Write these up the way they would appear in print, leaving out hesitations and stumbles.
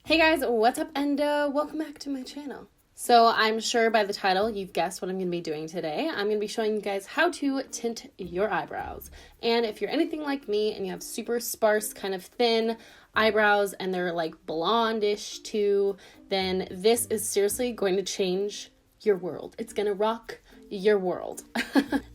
Hey guys, what's up and welcome back to my channel. So I'm sure by the title you've guessed what I'm going to be doing today. I'm going to be showing you guys how to tint your eyebrows. And if you're anything like me and you have super sparse, kind of thin eyebrows and they're like blondish too, then this is seriously going to change your world. It's going to rock your world.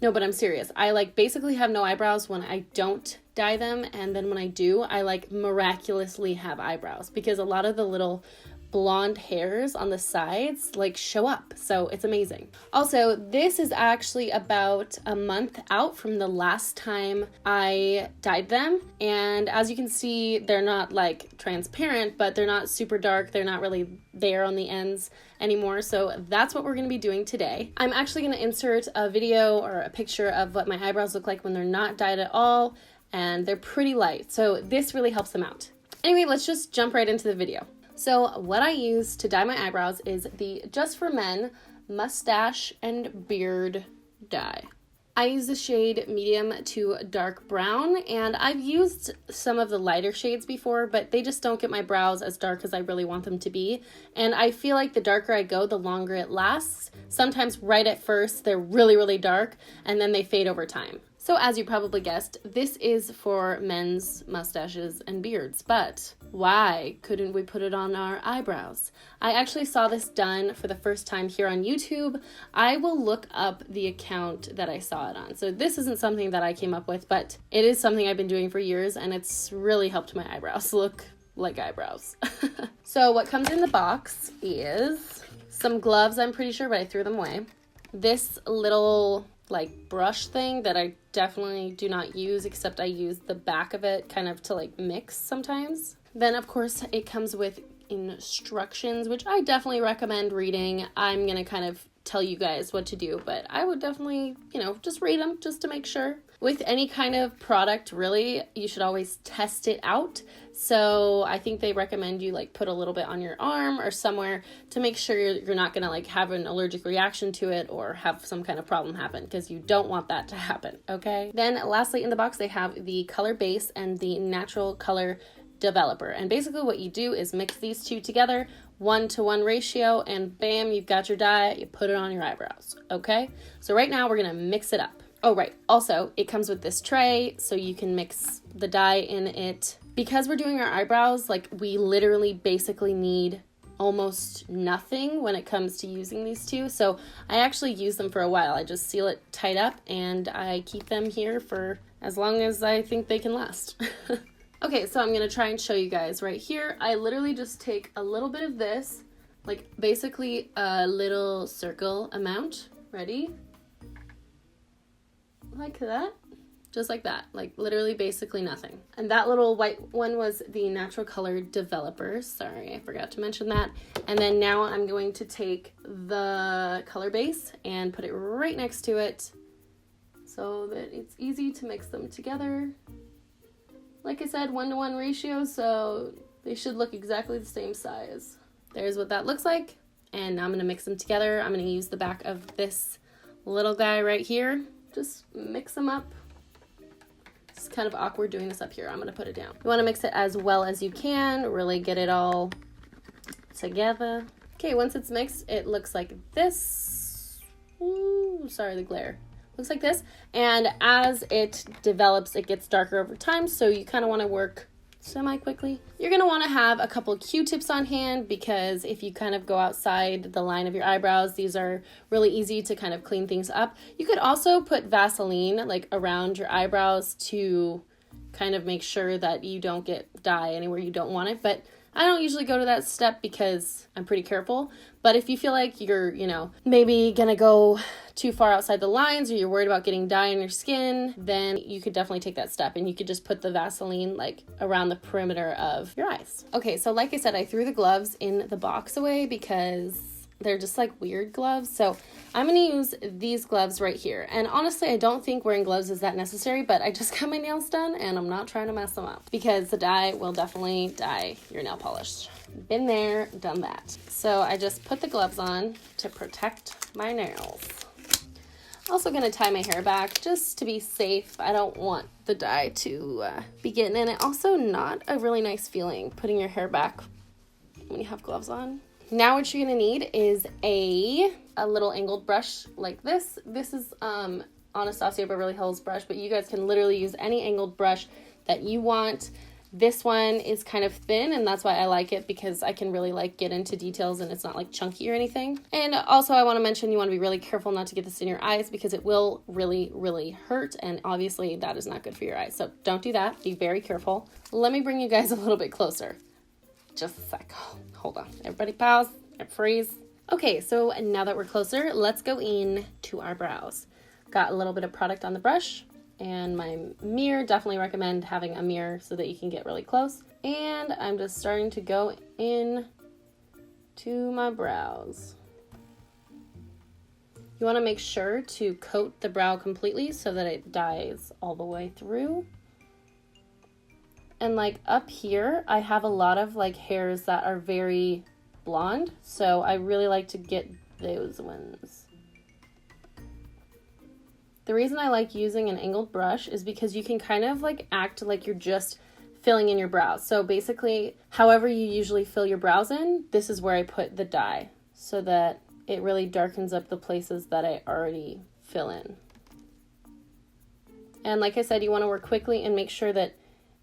No, but I'm serious. I basically have no eyebrows when I don't dye them, and then when I do, I miraculously have eyebrows because a lot of the little blonde hairs on the sides show up, so it's amazing. Also, this is actually about a month out from the last time I dyed them, and as you can see, they're not transparent, but they're not super dark. They're not really there on the ends anymore, so that's what we're going to be doing today. I'm actually going to insert a video or a picture of what my eyebrows look like when they're not dyed at all, and they're pretty light, so this really helps them out. Anyway, let's just jump right into the video. So what I use to dye my eyebrows is the Just For Men Mustache and Beard dye. I use the shade medium to dark brown, and I've used some of the lighter shades before, but they just don't get my brows as dark as I really want them to be. And I feel like the darker I go, the longer it lasts. Sometimes right at first, they're really, really dark, and then they fade over time. So as you probably guessed, this is for men's mustaches and beards, but why couldn't we put it on our eyebrows? I actually saw this done for the first time here on YouTube. I will look up the account that I saw it on. So this isn't something that I came up with, but it is something I've been doing for years, and it's really helped my eyebrows look like eyebrows. So what comes in the box is some gloves, I'm pretty sure, but I threw them away. This little brush thing that I definitely do not use, except I use the back of it kind of to mix sometimes. Then of course it comes with instructions, which I definitely recommend reading. I'm gonna kind of tell you guys what to do, but I would definitely, just read them just to make sure. With any kind of product, really, you should always test it out. So I think they recommend you put a little bit on your arm or somewhere to make sure you're not gonna have an allergic reaction to it or have some kind of problem happen, because you don't want that to happen, okay? Then lastly in the box, they have the color base and the natural color developer. And basically what you do is mix these two together, 1-to-1 ratio, and bam, you've got your dye. You put it on your eyebrows, okay? So right now we're gonna mix it up. Oh, right. Also, it comes with this tray, so you can mix the dye in it. Because we're doing our eyebrows, we literally basically need almost nothing when it comes to using these two. So I actually use them for a while. I just seal it tight up, and I keep them here for as long as I think they can last. Okay, so I'm going to try and show you guys right here. I literally just take a little bit of this, basically a little circle amount. Ready? Like that. Just like that. Literally basically nothing. And that little white one was the natural color developer. Sorry, I forgot to mention that. And then now I'm going to take the color base and put it right next to it so that it's easy to mix them together. Like I said, 1-to-1 ratio, so they should look exactly the same size. There's what that looks like. And now I'm gonna mix them together. I'm gonna use the back of this little guy right here. Just mix them up. It's kind of awkward doing this up here. I'm gonna put it down. You wanna mix it as well as you can, really get it all together. Okay, once it's mixed, it looks like this. Ooh, sorry, the glare. Looks like this, and as it develops, it gets darker over time, so you kind of want to work semi-quickly. You're going to want to have a couple Q-tips on hand, because if you kind of go outside the line of your eyebrows, these are really easy to kind of clean things up. You could also put Vaseline around your eyebrows to kind of make sure that you don't get dye anywhere you don't want it, but I don't usually go to that step because I'm pretty careful. But if you feel like you're, maybe gonna go too far outside the lines, or you're worried about getting dye on your skin, then you could definitely take that step, and you could just put the Vaseline around the perimeter of your eyes. Okay, so like I said, I threw the gloves in the box away because they're just weird gloves. So I'm going to use these gloves right here. And honestly, I don't think wearing gloves is that necessary, but I just got my nails done and I'm not trying to mess them up because the dye will definitely dye your nail polish. Been there, done that. So I just put the gloves on to protect my nails. Also going to tie my hair back just to be safe. I don't want the dye to be getting in it. Also not a really nice feeling putting your hair back when you have gloves on. Now what you're gonna need is a little angled brush like this. This is Anastasia Beverly Hills brush, but you guys can literally use any angled brush that you want. This one is kind of thin, and that's why I like it, because I can really like get into details and it's not like chunky or anything. And also I want to mention you want to be really careful not to get this in your eyes, because it will really hurt, and obviously that is not good for your eyes. So don't do that. Be very careful. Let me bring you guys a little bit closer. Just a sec. Hold on. Everybody pause and freeze. Okay, so now that we're closer, let's go in to our brows. Got a little bit of product on the brush and my mirror. Definitely recommend having a mirror so that you can get really close. And I'm just starting to go in to my brows. You want to make sure to coat the brow completely so that it dyes all the way through. And like up here, I have a lot of like hairs that are very blonde, so I really like to get those ones. The reason I like using an angled brush is because you can kind of like act like you're just filling in your brows. So basically, however you usually fill your brows in, this is where I put the dye so that it really darkens up the places that I already fill in. And like I said, you want to work quickly and make sure that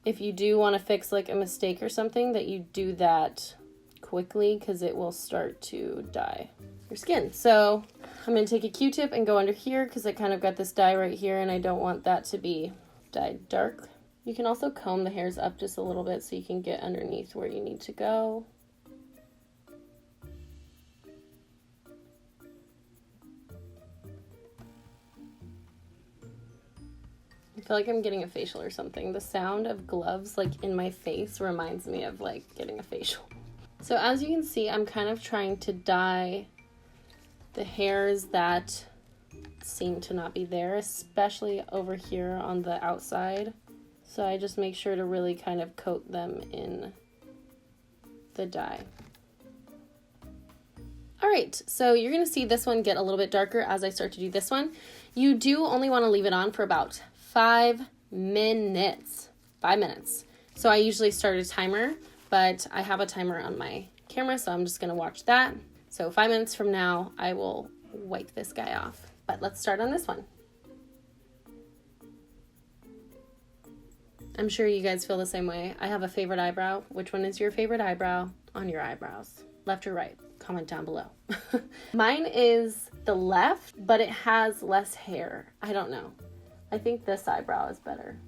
if you do want to fix like a mistake or something, that you do that quickly, because it will start to dye your skin. So I'm going to take a Q-tip and go under here, because I kind of got this dye right here and I don't want that to be dyed dark. You can also comb the hairs up just a little bit so you can get underneath where you need to go. I feel like I'm getting a facial or something. The sound of gloves like in my face reminds me of like getting a facial. So as you can see, I'm kind of trying to dye the hairs that seem to not be there, especially over here on the outside. So I just make sure to really kind of coat them in the dye. All right, so you're gonna see this one get a little bit darker as I start to do this one. You do only wanna leave it on for about 5 minutes. 5 minutes. So I usually start a timer, but I have a timer on my camera, so I'm just gonna watch that. So 5 minutes from now, I will wipe this guy off. But let's start on this one. I'm sure you guys feel the same way. I have a favorite eyebrow. Which one is your favorite eyebrow on your eyebrows? Left or right? Comment down below. Mine is the left, but it has less hair. I don't know. I think this eyebrow is better.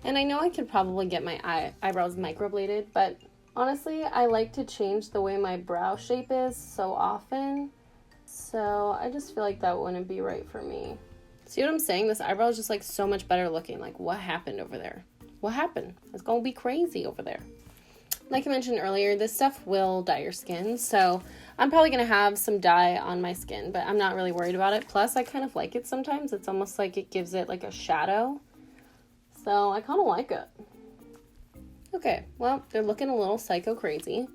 And I know I could probably get my eyebrows microbladed, but honestly, I like to change the way my brow shape is so often. So I just feel like that wouldn't be right for me. See what I'm saying? This eyebrow is just like so much better looking. Like, what happened over there? What happened? It's gonna be crazy over there. Like I mentioned earlier, this stuff will dye your skin, so I'm probably gonna have some dye on my skin, but I'm not really worried about it. Plus, I kind of like it sometimes. It's almost like it gives it like a shadow. So I kind of like it. Okay, well, they're looking a little psycho crazy.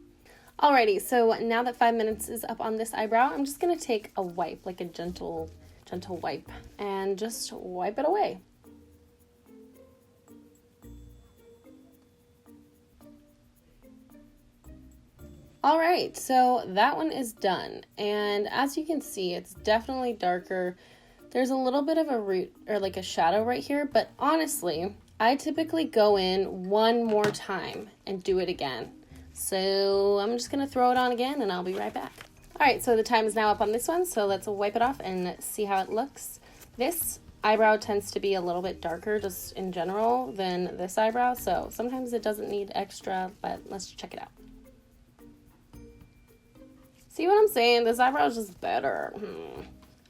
Alrighty, so now that 5 minutes is up on this eyebrow, I'm just gonna take a wipe, like a gentle wipe, and just wipe it away. All right, so that one is done. And as you can see, it's definitely darker. There's a little bit of a root or like a shadow right here, but honestly, I typically go in one more time and do it again. So I'm just gonna throw it on again and I'll be right back. All right, so the time is now up on this one, so let's wipe it off and see how it looks. This eyebrow tends to be a little bit darker just in general than this eyebrow, so sometimes it doesn't need extra, but let's check it out. See what I'm saying? This eyebrow is just better.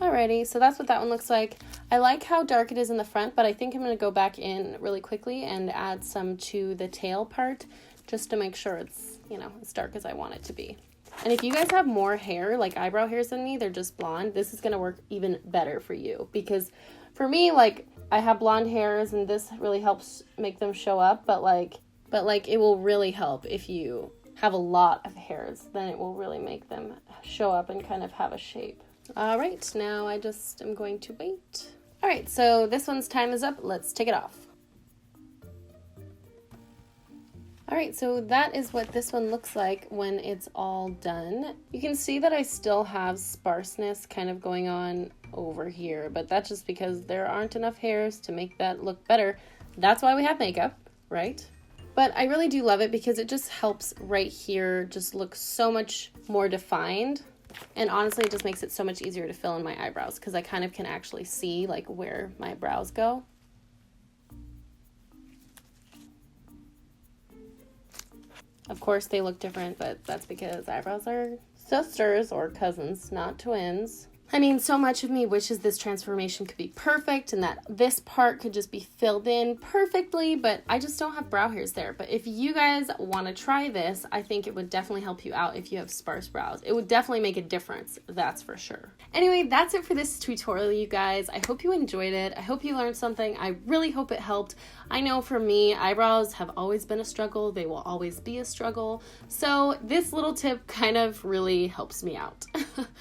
Alrighty, so that's what that one looks like. I like how dark it is in the front, but I think I'm going to go back in really quickly and add some to the tail part just to make sure it's, you know, as dark as I want it to be. And if you guys have more hair, like eyebrow hairs than me, they're just blonde, this is going to work even better for you. Because for me, like, I have blonde hairs and this really helps make them show up, but it will really help if you have a lot of hairs, then it will really make them show up and kind of have a shape. All right, now I just am going to wait. All right, so this one's time is up. Let's take it off. All right, so that is what this one looks like when it's all done. You can see that I still have sparseness kind of going on over here, but that's just because there aren't enough hairs to make that look better. That's why we have makeup, right? But I really do love it because it just helps right here just look so much more defined. And honestly, it just makes it so much easier to fill in my eyebrows because I kind of can actually see like where my brows go. Of course, they look different, but that's because eyebrows are sisters or cousins, not twins. I mean, so much of me wishes this transformation could be perfect and that this part could just be filled in perfectly, but I just don't have brow hairs there. But if you guys want to try this, I think it would definitely help you out if you have sparse brows. It would definitely make a difference, that's for sure. Anyway, that's it for this tutorial, you guys. I hope you enjoyed it. I hope you learned something. I really hope it helped. I know for me, eyebrows have always been a struggle. They will always be a struggle. So this little tip kind of really helps me out.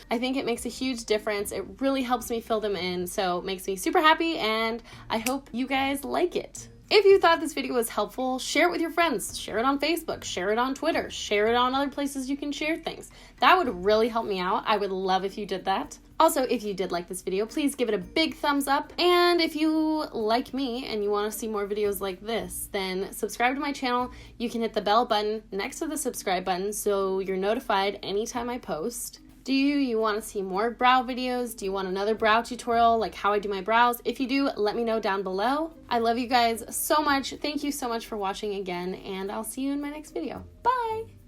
I think it makes a huge difference. It really helps me fill them in, so it makes me super happy, and I hope you guys like it. If you thought this video was helpful, share it with your friends. Share it on Facebook, share it on Twitter, share it on other places you can share things. That would really help me out. I would love if you did that. Also, if you did like this video, please give it a big thumbs up. And if you like me and you want to see more videos like this, then subscribe to my channel. You can hit the bell button next to the subscribe button so you're notified anytime I post. Do you want to see more brow videos? Do you want another brow tutorial like how I do my brows? If you do, let me know down below. I love you guys so much. Thank you so much for watching again, and I'll see you in my next video. Bye!